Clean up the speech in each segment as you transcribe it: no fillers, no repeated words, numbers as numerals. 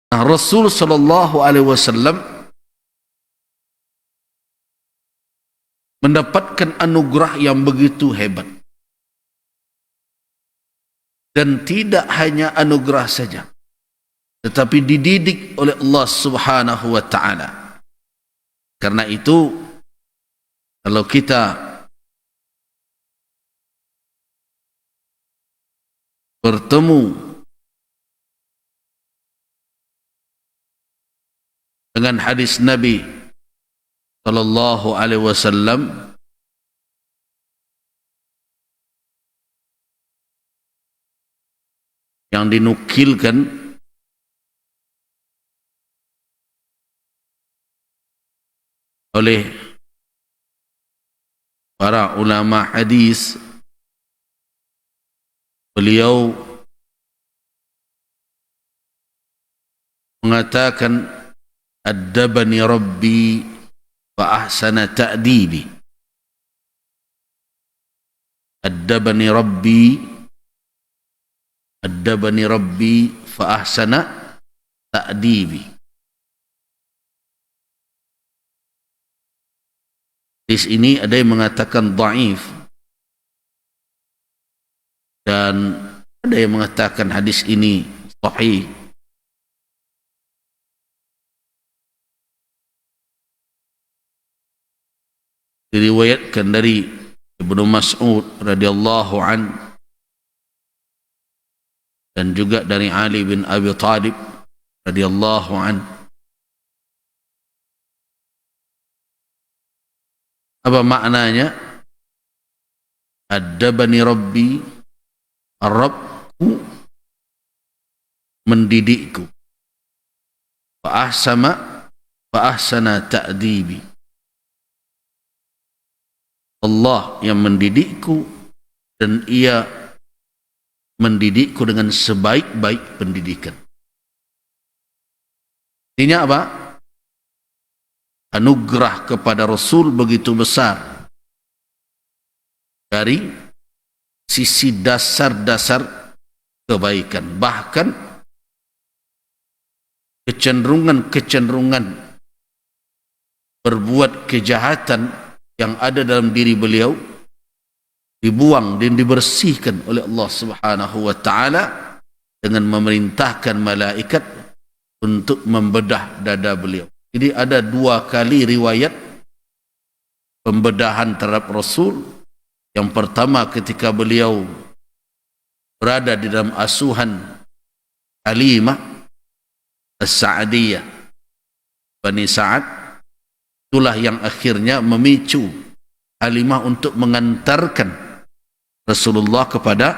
Nah, Rasul sallallahu alaihi wasallam mendapatkan anugerah yang begitu hebat. Dan tidak hanya anugerah saja, tetapi dididik oleh Allah Subhanahu wa taala. Karena itu, kalau kita bertemu dengan hadis Nabi sallallahu alaihi wasallam yang dinukilkan oleh para ulama hadis, beliau mengatakan, "Addabani Rabbi fa ahsana ta'dibi." Addabani Rabbi fa ahsana ta'dibi. Hadis ini ada yang mengatakan dhaif dan ada yang mengatakan hadis ini sahih. Diriwayatkan dari Ibnu Mas'ud radhiyallahu an dan juga dari Ali bin Abi Thalib radhiyallahu an. Apa maknanya? Addabani Rabbi, Rabbku mendidikku. Fa ahsana ta'dibi. Allah yang mendidikku dan ia mendidikku dengan sebaik-baik pendidikan. Artinya apa? Anugerah kepada Rasul begitu besar dari sisi dasar-dasar kebaikan, bahkan kecenderungan berbuat kejahatan yang ada dalam diri beliau dibuang dan dibersihkan oleh Allah Subhanahu wa taala dengan memerintahkan malaikat untuk membedah dada beliau. Jadi ada dua kali riwayat pembedahan terhadap Rasul. Yang pertama ketika beliau berada di dalam asuhan Halimah As-Sa'diyah Bani Sa'ad, itulah yang akhirnya memicu Halimah untuk mengantarkan Rasulullah kepada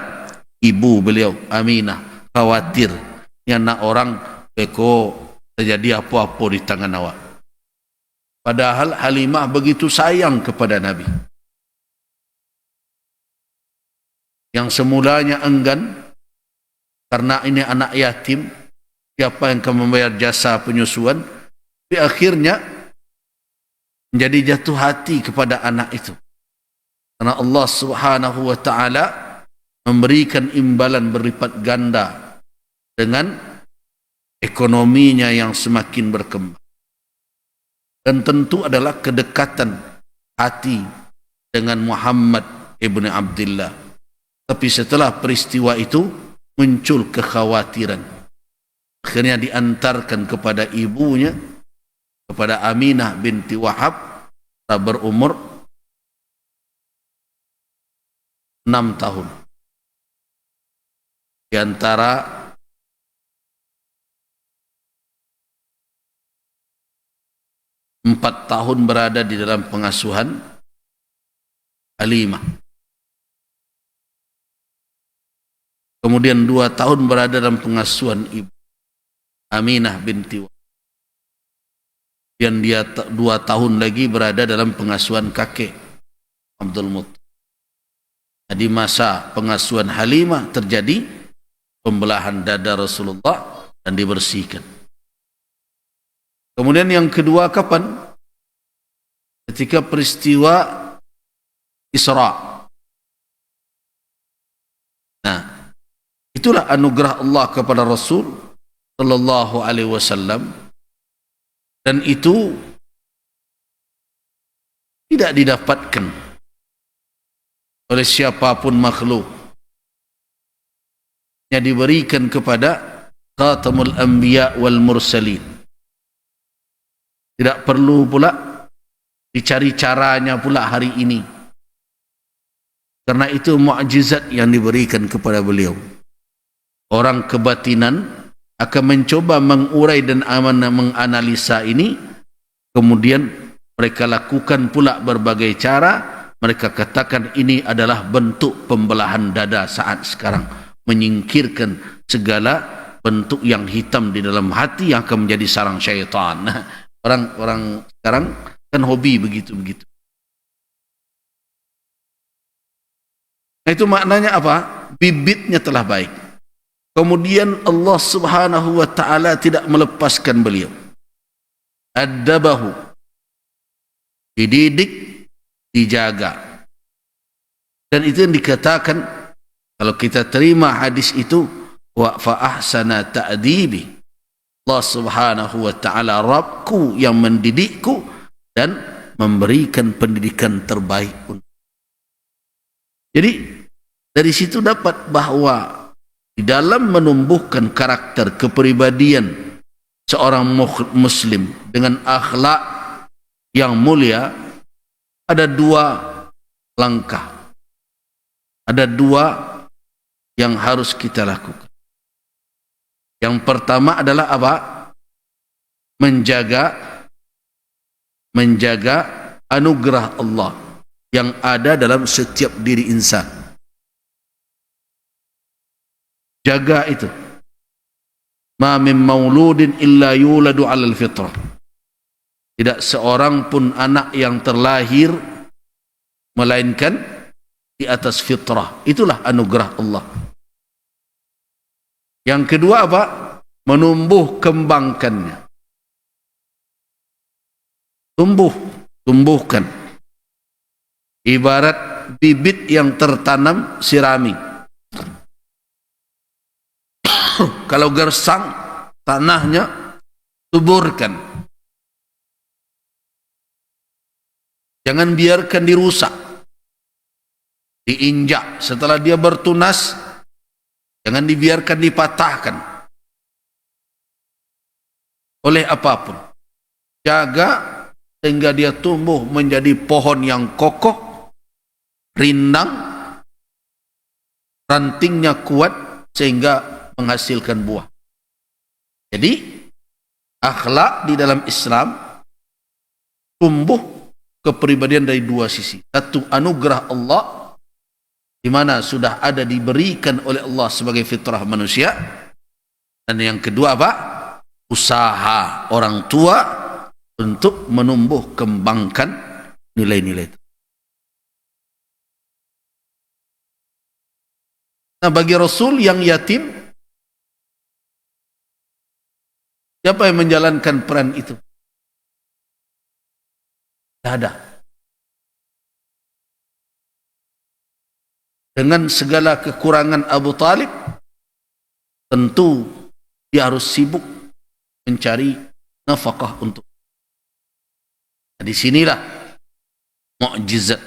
ibu beliau Aminah, khawatir yang nak orang beko terjadi apa-apa di tangan awak. Padahal Halimah begitu sayang kepada Nabi, yang semulanya enggan karena ini anak yatim, siapa yang akan membayar jasa penyusuan, tapi akhirnya menjadi jatuh hati kepada anak itu. Karena Allah Subhanahu wa taala memberikan imbalan berlipat ganda dengan ekonominya yang semakin berkembang. Dan tentu adalah kedekatan hati dengan Muhammad ibn Abdullah. Tapi setelah peristiwa itu muncul kekhawatiran. Akhirnya diantarkan kepada ibunya, kepada Aminah binti Wahab, berumur 6 tahun. Di antara empat tahun berada di dalam pengasuhan Halimah. Kemudian 2 tahun berada dalam pengasuhan ibu Aminah binti Wahab. Dan dia 2 tahun lagi berada dalam pengasuhan kakek Abdul Muttalib. Di masa pengasuhan Halimah terjadi pembelahan dada Rasulullah dan dibersihkan. Kemudian yang kedua kapan? Ketika peristiwa Isra. Nah, itulah anugerah Allah kepada Rasul sallallahu alaihi wasallam, dan itu tidak didapatkan oleh siapapun makhluk, yang diberikan kepada Khatamul Anbiya wal Mursalin. Tidak perlu pula dicari caranya pula hari ini, karena itu mukjizat yang diberikan kepada beliau. Orang kebatinan akan mencoba mengurai dan menganalisa ini, kemudian mereka lakukan pula berbagai cara. Mereka katakan ini adalah bentuk pembelahan dada saat sekarang, menyingkirkan segala bentuk yang hitam di dalam hati yang akan menjadi sarang syaitan. Orang-orang sekarang kan hobi begitu-begitu. Nah, itu maknanya apa? Bibitnya telah baik. Kemudian Allah Subhanahu wa taala tidak melepaskan beliau. Addabahu, dididik, dijaga. Dan itu yang dikatakan, kalau kita terima hadis itu, wa fa ahsana ta'dibi. Allah Subhanahu wa taala Rabbku yang mendidikku dan memberikan pendidikan terbaik. Jadi dari situ dapat bahwa di dalam menumbuhkan karakter kepribadian seorang muslim dengan akhlak yang mulia, ada dua langkah, ada dua yang harus kita lakukan. Yang pertama adalah apa? Menjaga anugerah Allah yang ada dalam setiap diri insan. Jaga itu. Ma min mauludin illa yuladu 'alal fitrah. Tidak seorang pun anak yang terlahir melainkan di atas fitrah. Itulah anugerah Allah. Yang kedua apa? Menumbuh kembangkannya. Tumbuhkan. Ibarat bibit yang tertanam sirami. Kalau gersang tanahnya, tuburkan. Jangan biarkan dirusak, diinjak. Setelah dia bertunas, jangan dibiarkan dipatahkan oleh apapun. Jaga sehingga dia tumbuh menjadi pohon yang kokoh, rindang, rantingnya kuat sehingga menghasilkan buah. Jadi akhlak di dalam Islam tumbuh kepribadian dari dua sisi. Satu, anugerah Allah di mana sudah ada diberikan oleh Allah sebagai fitrah manusia, dan yang kedua apa? Usaha orang tua untuk menumbuh kembangkan nilai-nilai itu. Nah, bagi Rasul yang yatim, siapa yang menjalankan peran itu? Tidak ada. Dengan segala kekurangan Abu Talib, tentu dia harus sibuk mencari nafkah untuk. Nah, di sinilah mukjizat.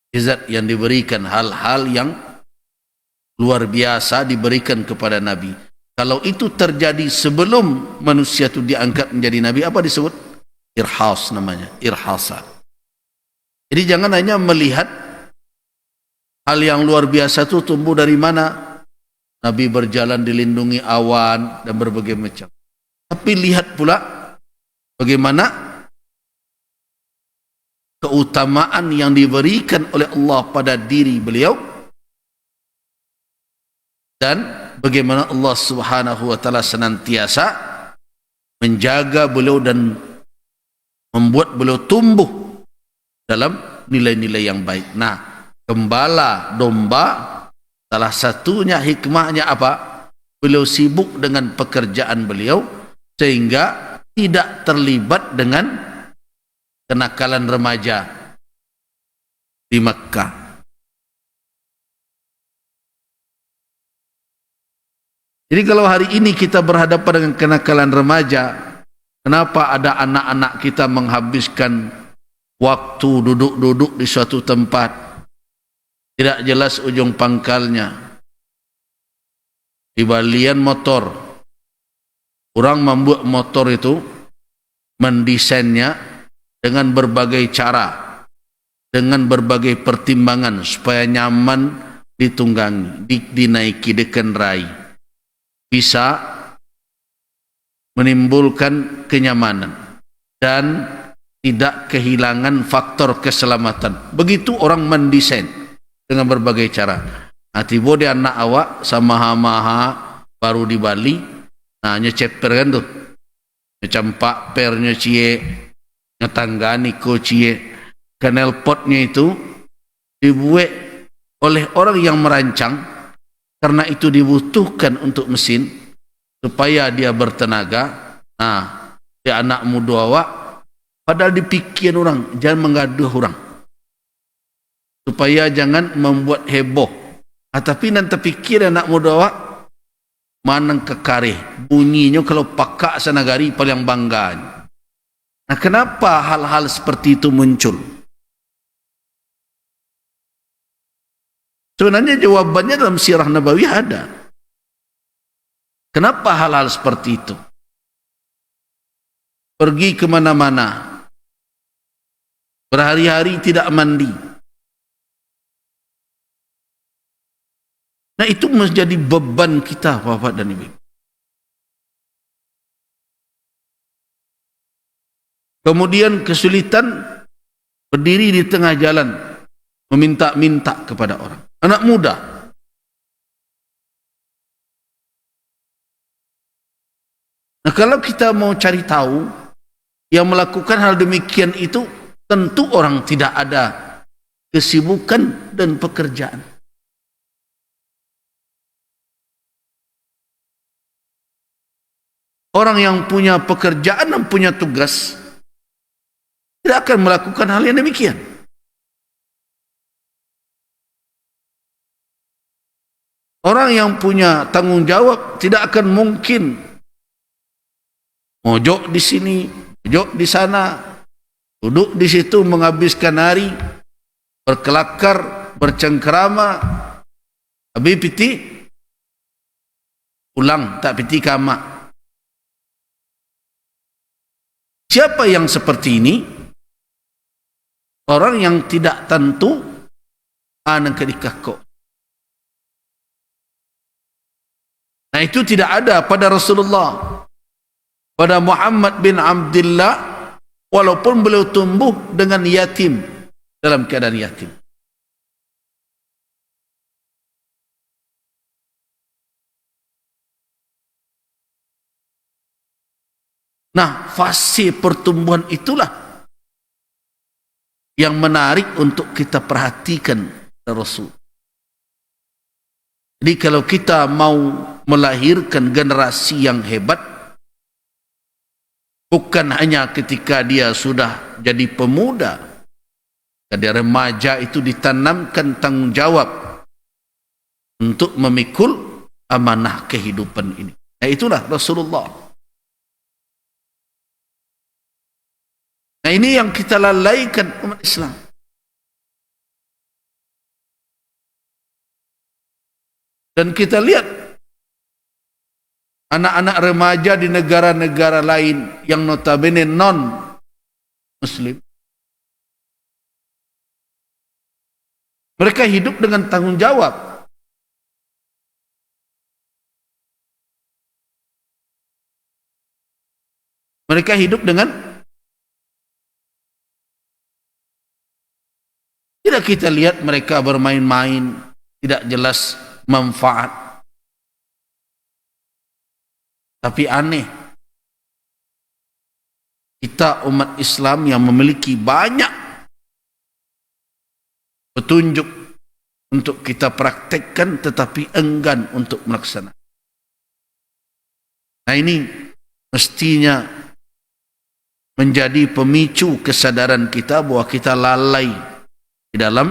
Mukjizat yang diberikan, hal-hal yang luar biasa diberikan kepada Nabi. Kalau itu terjadi sebelum manusia itu diangkat menjadi Nabi, apa disebut? Irhas namanya, irhasa. Jadi jangan hanya melihat hal yang luar biasa itu tumbuh dari mana. Nabi berjalan dilindungi awan dan berbagai macam. Tapi lihat pula bagaimana keutamaan yang diberikan oleh Allah pada diri beliau, dan bagaimana Allah Subhanahu wa taala senantiasa menjaga beliau dan membuat beliau tumbuh dalam nilai-nilai yang baik. Nah, gembala domba, salah satunya hikmahnya apa? Beliau sibuk dengan pekerjaan beliau sehingga tidak terlibat dengan kenakalan remaja di Makkah. Jadi kalau hari ini kita berhadapan dengan kenakalan remaja, kenapa ada anak-anak kita menghabiskan waktu duduk-duduk di suatu tempat, tidak jelas ujung pangkalnya. Di balian motor, orang membuat motor itu, mendesainnya dengan berbagai cara, dengan berbagai pertimbangan supaya nyaman ditunggangi, dinaiki, dikendarai, bisa menimbulkan kenyamanan dan tidak kehilangan faktor keselamatan. Begitu orang mendesain dengan berbagai cara. Tiba dia anak awak sama hamaha baru di Bali, nah nyeceper kan tuh, nyecampak pernya cie, nyetanggani ko cie, kanal potnya itu dibuat oleh orang yang merancang, karena itu dibutuhkan untuk mesin supaya dia bertenaga. Nah, dia anak muda awak, padahal dipikir orang, jangan menggaduh orang, supaya jangan membuat heboh. Tapi nanti pikir anak muda awak, manang kekarih bunyinya kalau pakak sanagari paling bangga. Nah, kenapa hal-hal seperti itu muncul? Sebenarnya jawabannya dalam sirah Nabawi ada. Kenapa hal-hal seperti itu? Pergi kemana-mana, berhari-hari tidak mandi. Nah, itu menjadi beban kita, Bapak dan Ibu. Kemudian kesulitan berdiri di tengah jalan, meminta-minta kepada orang. Anak muda. Nah, kalau kita mau cari tahu, yang melakukan hal demikian itu tentu orang tidak ada kesibukan dan pekerjaan. Orang yang punya pekerjaan dan punya tugas tidak akan melakukan hal yang demikian. Orang yang punya tanggung jawab tidak akan mungkin mojok di sini, mojok di sana, duduk di situ menghabiskan hari, berkelakar, bercengkerama, habis piti, pulang tak piti kamak. Siapa yang seperti ini? Orang yang tidak tentu anang kedikah kok. Nah, itu tidak ada pada Rasulullah, pada Muhammad bin Abdullah, walaupun beliau tumbuh dengan yatim, dalam keadaan yatim. Nah, fase pertumbuhan itulah yang menarik untuk kita perhatikan Rasul. Jadi kalau kita mau melahirkan generasi yang hebat, bukan hanya ketika dia sudah jadi pemuda, jadi remaja itu ditanamkan tanggung jawab untuk memikul amanah kehidupan ini. Nah, itulah Rasulullah. Nah, ini yang kita lalaikan umat Islam. Dan kita lihat anak-anak remaja di negara-negara lain yang notabene non-Muslim, mereka hidup dengan tanggung jawab. Mereka hidup dengan tidak kita lihat mereka bermain-main, tidak jelas manfaat. Tapi aneh, kita umat Islam yang memiliki banyak petunjuk untuk kita praktekkan, tetapi enggan untuk melaksanakan. Nah, ini mestinya menjadi pemicu kesadaran kita bahwa kita lalai di dalam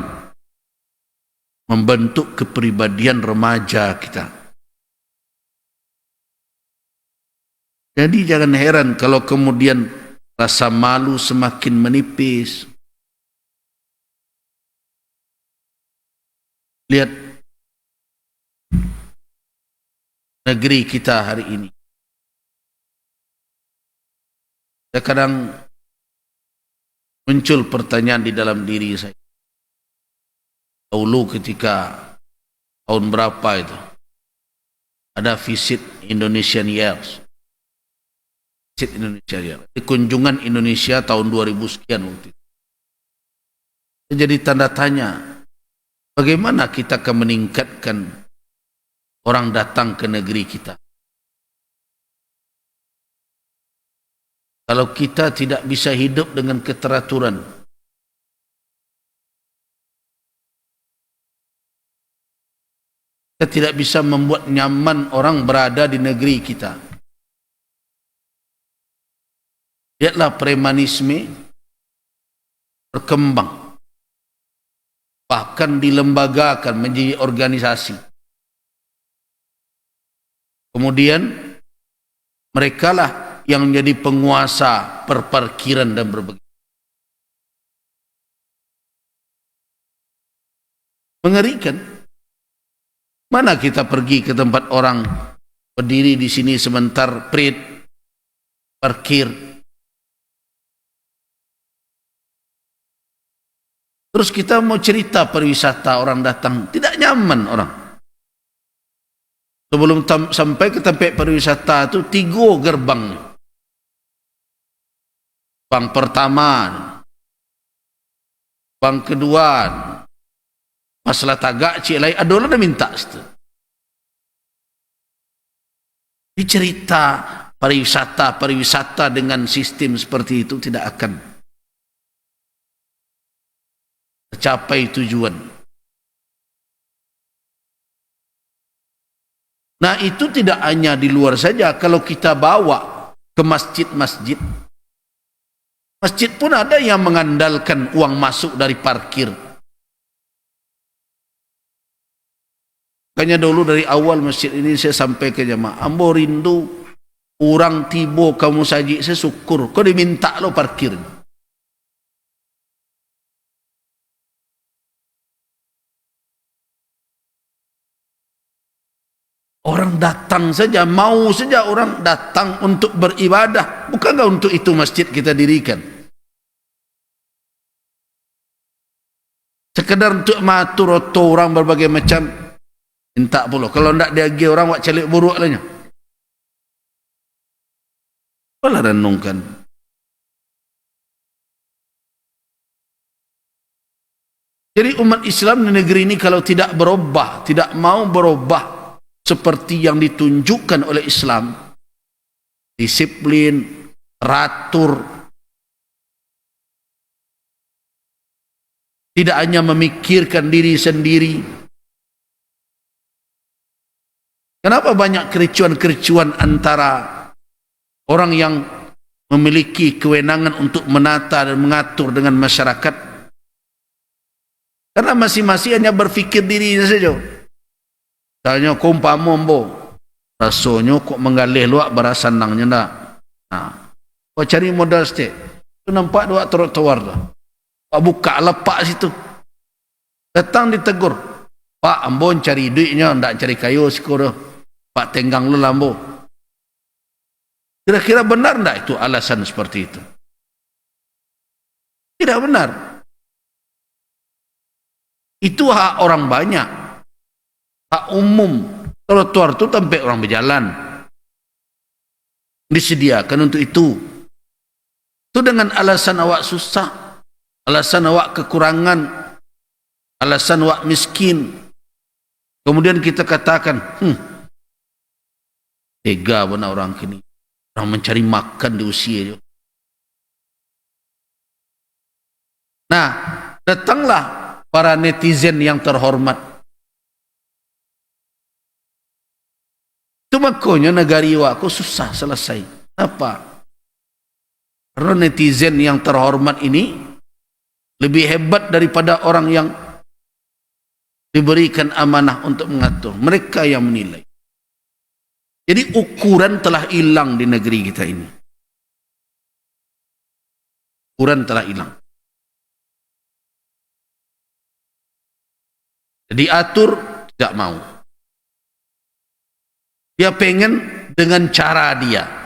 membentuk kepribadian remaja kita. Jadi jangan heran kalau kemudian rasa malu semakin menipis. Lihat negeri kita hari ini. Kadang muncul pertanyaan di dalam diri saya. Dahulu ketika tahun berapa itu ada visit Indonesian Years, visit Indonesian Years, kunjungan Indonesia tahun 2000 sekian waktu itu. Jadi tanda tanya, bagaimana kita akan meningkatkan orang datang ke negeri kita kalau kita tidak bisa hidup dengan keteraturan? Kita tidak bisa membuat nyaman orang berada di negeri kita. Lihatlah premanisme berkembang, bahkan dilembagakan menjadi organisasi. Kemudian merekalah yang menjadi penguasa perparkiran dan berbagai. Mengerikan. Mana kita pergi ke tempat orang berdiri di sini sebentar, prit, parkir. Terus kita mau cerita pariwisata, orang datang, tidak nyaman orang. Sebelum sampai ke tempat pariwisata itu 3 gerbangnya. Bang pertama, bang kedua, masalah tagak cik lain, adolah dah minta situ. Dicerita pariwisata dengan sistem seperti itu tidak akan tercapai tujuan. Nah, itu tidak hanya di luar saja. Kalau kita bawa ke masjid-masjid, masjid pun ada yang mengandalkan uang masuk dari parkir. Makanya dulu dari awal masjid ini saya sampai ke jemaah, ambo rindu orang tibo kamu saji, saya syukur kau diminta lo parkir. Orang datang saja, mau saja orang datang untuk beribadah. Bukankah untuk itu masjid kita dirikan? Sekedar untuk matur atau orang berbagai macam, minta pula. Kalau tidak diagi orang buat celik buruk lahnya. Apalah renungkan. Jadi umat Islam di negeri ini kalau tidak berubah, tidak mau berubah seperti yang ditunjukkan oleh Islam, disiplin, teratur, tidak hanya memikirkan diri sendiri. Kenapa banyak kericuan-kericuan antara orang yang memiliki kewenangan untuk menata dan mengatur dengan masyarakat? Karena masing-masing hanya berfikir dirinya saja. Misalnya kumpama ambo, rasanya kok menggalih luak berasan nangnya ndak. Nah, kau cari modal stek. Tu nampak dua trotoar tu. Pak buka lepak situ. Datang ditegur. Pak, ambo cari duitnya, ndak cari kayu sikor. Pak tenggang lu lambo. Kira-kira benar ndak itu alasan seperti itu? Tidak benar. Itu hak orang banyak. Hak umum. Trotoar itu tempat orang berjalan, disediakan untuk itu. Itu dengan alasan awak susah, alasan awak kekurangan, alasan awak miskin, kemudian kita katakan tega benar orang kini, orang mencari makan di usia itu. Nah, datanglah para netizen yang terhormat. Itu makanya negari aku susah selesai. Apa? Karena netizen yang terhormat ini lebih hebat daripada orang yang diberikan amanah untuk mengatur. Mereka yang menilai. Jadi ukuran telah hilang di negeri kita ini. Ukuran telah hilang. Diatur, tidak mau. Dia pengen dengan cara dia.